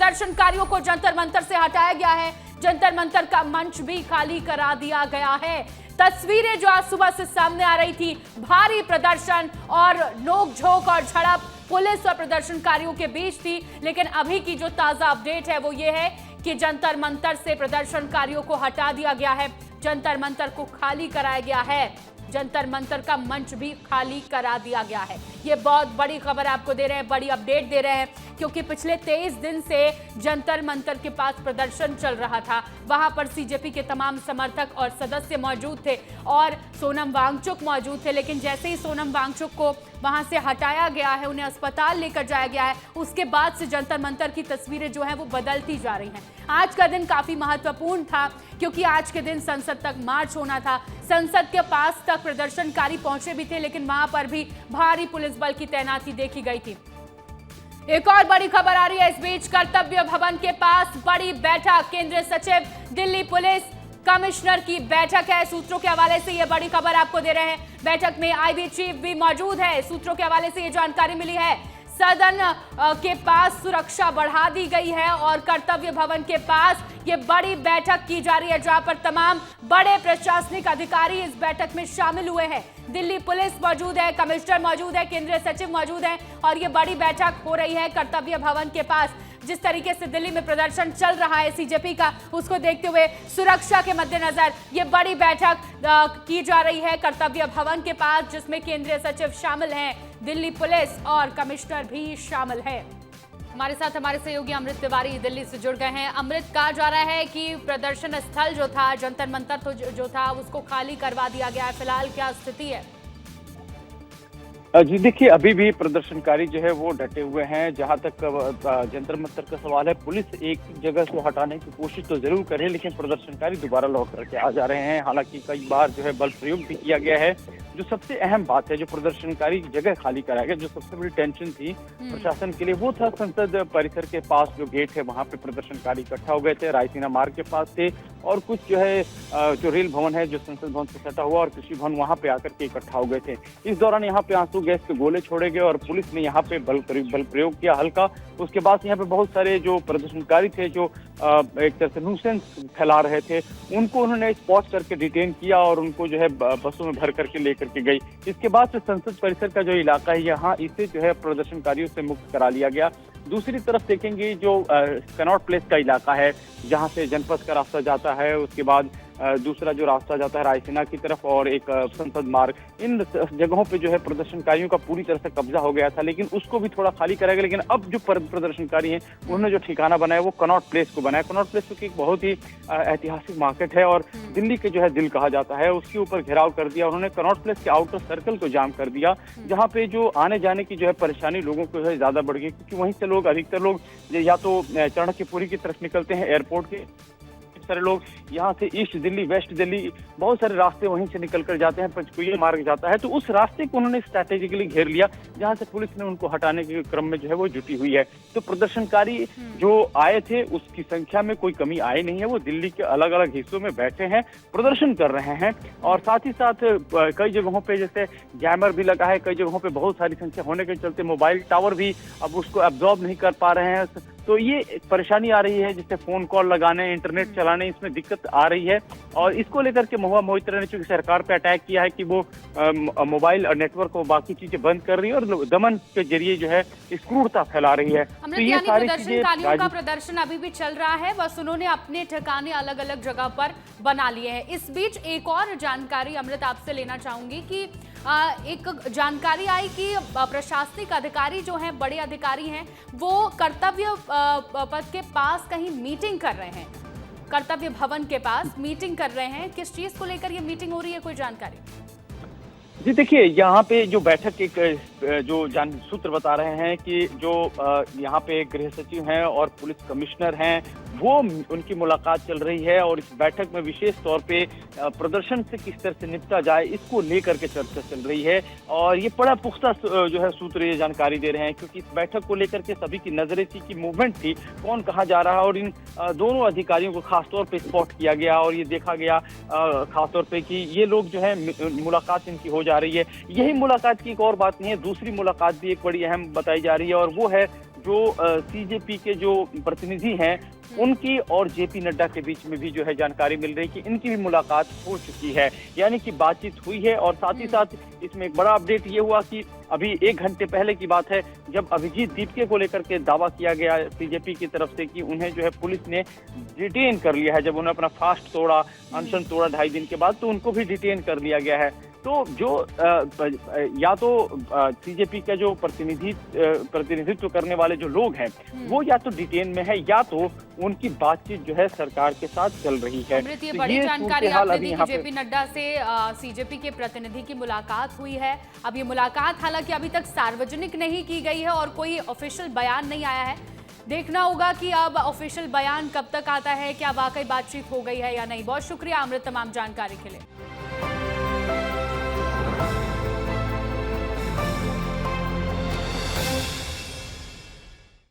प्रदर्शनकारियों को जंतर मंतर से हटाया गया है। जंतर मंतर का मंच भी खाली करा दिया गया है। तस्वीरें जो आज सुबह से सामने आ रही थी, भारी प्रदर्शन और नोक-झोंक और झड़प पुलिस और प्रदर्शनकारियों के बीच थी। लेकिन अभी की जो ताजा अपडेट है वो ये है कि जंतर मंतर से प्रदर्शनकारियों को हटा दिया गया है, जंतर मंतर को खाली कराया गया है, जंतर मंतर का मंच भी खाली करा दिया गया है। ये बहुत बड़ी खबर आपको दे रहे हैं, बड़ी अपडेट दे रहे हैं, क्योंकि पिछले 23 दिन से जंतर मंतर के पास प्रदर्शन चल रहा था। वहां पर सीजेपी के तमाम समर्थक और सदस्य मौजूद थे और सोनम वांगचुक मौजूद थे। लेकिन जैसे ही सोनम वांगचुक को वहां से हटाया गया है, उन्हें अस्पताल लेकर जाया गया है, उसके बाद से जंतर मंतर की तस्वीरें जो है वो बदलती जा रही हैं। आज का दिन काफी महत्वपूर्ण था, क्योंकि आज के दिन संसद तक मार्च होना था। संसद के पास तक प्रदर्शनकारी पहुंचे भी थे, लेकिन वहां पर भी भारी पुलिस बल की तैनाती देखी गई थी। एक और बड़ी खबर आ रही है इस बीच, कर्तव्य भवन के पास बड़ी बैठक, केंद्रीय सचिव, दिल्ली पुलिस कमिश्नर की बैठक है। सूत्रों के हवाले से ये बड़ी खबर आपको दे रहे हैं। बैठक में आईबी चीफ भी मौजूद है। सूत्रों के हवाले से ये जानकारी मिली है, सदन के पास सुरक्षा बढ़ा दी गई है और कर्तव्य भवन के पास ये बड़ी बैठक की जा रही है, जहां पर तमाम बड़े प्रशासनिक अधिकारी इस बैठक में शामिल हुए हैं। दिल्ली पुलिस मौजूद है, कमिश्नर मौजूद है, केंद्रीय सचिव मौजूद है और ये बड़ी बैठक हो रही है कर्तव्य भवन के पास। जिस तरीके से दिल्ली में प्रदर्शन चल रहा है सीजेपी का, उसको देखते हुए सुरक्षा के मद्देनजर ये बड़ी बैठक की जा रही है कर्तव्य भवन के पास, जिसमें केंद्रीय सचिव शामिल हैं, दिल्ली पुलिस और कमिश्नर भी शामिल है। हमारे साथ हमारे सहयोगी अमृत तिवारी दिल्ली से जुड़ गए हैं। अमृत, कहा जा रहा है कि प्रदर्शन स्थल जो था, जंतर मंतर जो था, उसको खाली करवा दिया गया है। फिलहाल क्या स्थिति है? जी देखिए, अभी भी प्रदर्शनकारी जो है वो डटे हुए हैं। जहां तक जंतर मंतर का सवाल है, पुलिस एक जगह से हटाने की कोशिश तो जरूर कर रही है, लेकिन प्रदर्शनकारी दोबारा लौट करके आ जा रहे हैं। हालांकि कई बार जो है बल प्रयोग भी किया गया है। जो सबसे अहम बात है, जो प्रदर्शनकारी की जगह खाली कराया गया, जो सबसे बड़ी टेंशन थी प्रशासन के लिए, वो था संसद परिसर के पास जो गेट है, वहां पे प्रदर्शनकारी इकट्ठा हो गए थे। रायसीना मार्ग के पास थे और कुछ जो है जो रेल भवन है, जो संसद भवन से सटा हुआ, और कृषि भवन, वहां पे आकर के इकट्ठा हो गए थे। इस दौरान यहाँ पे आंसू गैस के गोले छोड़े गए और पुलिस ने यहाँ पे बल प्रयोग किया हल्का। उसके बाद यहाँ पे बहुत सारे जो प्रदर्शनकारी थे, जो एक तरह से न्यूसेंस फैला रहे थे, उनको उन्होंने स्पॉट करके डिटेन किया और उनको जो है बसों में भर करके लेकर के गई। इसके बाद से संसद परिसर का जो इलाका है, यहाँ इसे जो है प्रदर्शनकारियों से मुक्त करा लिया गया। दूसरी तरफ देखेंगे, जो कनॉट प्लेस का इलाका है, जहाँ से जनपथ का रास्ता जाता है, उसके बाद दूसरा जो रास्ता जाता है रायसीना की तरफ और एक संसद मार्ग, इन जगहों पे जो है प्रदर्शनकारियों का पूरी तरह से कब्जा हो गया था, लेकिन उसको भी थोड़ा खाली कराया गया। लेकिन अब जो प्रदर्शनकारी हैं, उन्होंने जो ठिकाना बनाया वो कनॉट प्लेस को बनाया। कनॉट प्लेस की एक बहुत ही ऐतिहासिक मार्केट है और दिल्ली के जो है दिल कहा जाता है, उसके ऊपर घेराव कर दिया उन्होंने। कनॉट प्लेस के आउटर सर्कल को जाम कर दिया, जहाँ पे जो आने जाने की जो है परेशानी लोगों को जो है ज्यादा बढ़ गई, क्योंकि वहीं से लोग, अधिकतर लोग या तो चाणक्यपुरी की तरफ निकलते हैं एयरपोर्ट के, सारे लोग यहाँ से ईस्ट दिल्ली, वेस्ट दिल्ली, बहुत सारे रास्ते वहीं से निकल कर जाते हैं, पंचकुला मार्ग जाता है। तो उस रास्ते को उन्होंने स्ट्रैटेजिकली घेर लिया, जहाँ से पुलिस ने उनको हटाने के क्रम में जो है वो जुटी हुई है। तो प्रदर्शनकारी जो आए थे, उसकी संख्या में कोई कमी आई नहीं है। वो दिल्ली के अलग अलग हिस्सों में बैठे हैं, प्रदर्शन कर रहे हैं और साथ ही साथ कई जगहों पे जैसे जैमर भी लगा है, कई जगहों पे बहुत सारी संख्या होने के चलते मोबाइल टावर भी अब उसको एब्जॉर्ब नहीं कर पा रहे हैं। तो ये परेशानी आ रही है, जिससे फोन कॉल लगाने, इंटरनेट चलाने, इसमें दिक्कत आ रही है। और इसको लेकर के महुआ मोइत्रा ने चूंकि सरकार पे अटैक किया है कि वो मोबाइल और नेटवर्क और बाकी चीजें बंद कर रही है और दमन के जरिए जो है क्रूरता फैला रही है। तो ये सारी प्रदर्शनकारियों का प्रदर्शन अभी भी चल रहा है, बस उन्होंने अपने ठिकाने अलग अलग जगह पर बना लिए हैं। इस बीच एक और जानकारी अमृत आपसे लेना चाहूंगी कि एक जानकारी आई कि प्रशासनिक अधिकारी जो हैं, बड़े अधिकारी हैं, वो कर्तव्य पथ के पास कहीं मीटिंग कर रहे हैं, कर्तव्य भवन के पास मीटिंग कर रहे हैं। किस चीज को लेकर ये मीटिंग हो रही है, कोई जानकारी? जी देखिए, यहाँ पे जो बैठक, एक जो सूत्र बता रहे हैं कि जो यहाँ पे गृह सचिव हैं और पुलिस कमिश्नर हैं, वो उनकी मुलाकात चल रही है और इस बैठक में विशेष तौर पे प्रदर्शन से किस तरह से निपटा जाए, इसको लेकर के चर्चा चल रही है। और ये बड़ा पुख्ता जो है सूत्र ये जानकारी दे रहे हैं, क्योंकि इस बैठक को लेकर के सभी की नजरें थी कि मूवमेंट थी, कौन कहाँ जा रहा है। और इन दोनों अधिकारियों को खासतौर पे स्पॉट किया गया और ये देखा गया खासतौर पे कि ये लोग जो है मुलाकात इनकी हो जा रही है। यही मुलाकात की एक और बात नहीं है, दूसरी मुलाकात भी एक बड़ी अहम बताई जा रही है और वो है जो सीजेपी के जो प्रतिनिधि हैं उनकी और जेपी नड्डा के बीच में भी जो है जानकारी मिल रही कि इनकी भी मुलाकात हो चुकी है, यानी कि बातचीत हुई है। और साथ ही साथ इसमें एक बड़ा अपडेट ये हुआ कि अभी 1 घंटे पहले की बात है जब अभिजीत दीपके को लेकर के दावा किया गया सीजेपी की तरफ से कि उन्हें जो है पुलिस ने डिटेन कर लिया है। जब उन्होंने अपना फास्ट तोड़ा, अनशन तोड़ा 2.5 दिन के बाद, तो उनको भी डिटेन कर लिया गया है। तो जो या तो सीजेपी का जो प्रतिनिधित्व करने वाले जो लोग हैं वो या तो डिटेन में है या तो उनकी बातचीत जो है सरकार के साथ चल रही है। अमृत, ये बड़ी जानकारी आपने दी कि जेपी नड्डा से सीजेपी के प्रतिनिधि की मुलाकात हुई है। अब ये मुलाकात हालांकि अभी तक सार्वजनिक नहीं की गई है और कोई ऑफिशियल बयान नहीं आया है। देखना होगा कि अब ऑफिशियल बयान कब तक आता है, क्या वाकई बातचीत हो गई है या नहीं। बहुत शुक्रिया अमृत तमाम जानकारी के लिए।